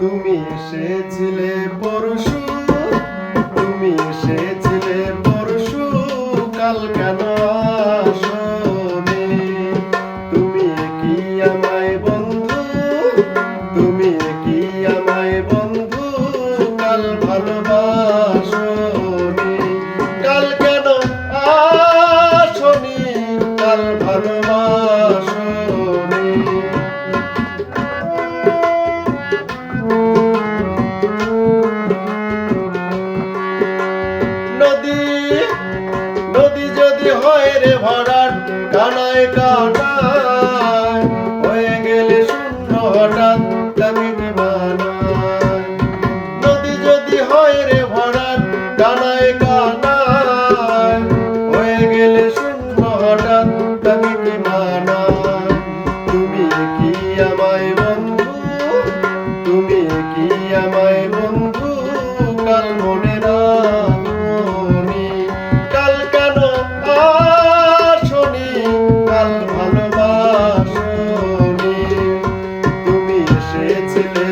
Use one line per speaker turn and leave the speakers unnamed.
তুমি এসেছিলে পরশু, তুমি এসেছিলে পরশু, কাল কেন আসোনি? তুমি কি আমায় বন্ধু, তুমি কি আমায় বন্ধু, কাল ভালোবাসোনি? কাল কেন আসোনি, কাল ভালোবাসোনি? নদী নদী যদি হয় রে ভরাট, কানায় কানায় হয়ে গেলে শূন্য হঠাৎ তাকে মানায়। নদী যদি হয় রে ভরাট, কানায় কানায় হয়ে গেলে শূন্য হঠাৎ তাকে মানায়। তুমি কি আমায় বন্ধু, তুমি কি আমায় বন্ধু, কাল মনে রাখোনি? কাল কেন আসোনি, কাল ভালোবাসোনি? তুমি এসেছিলে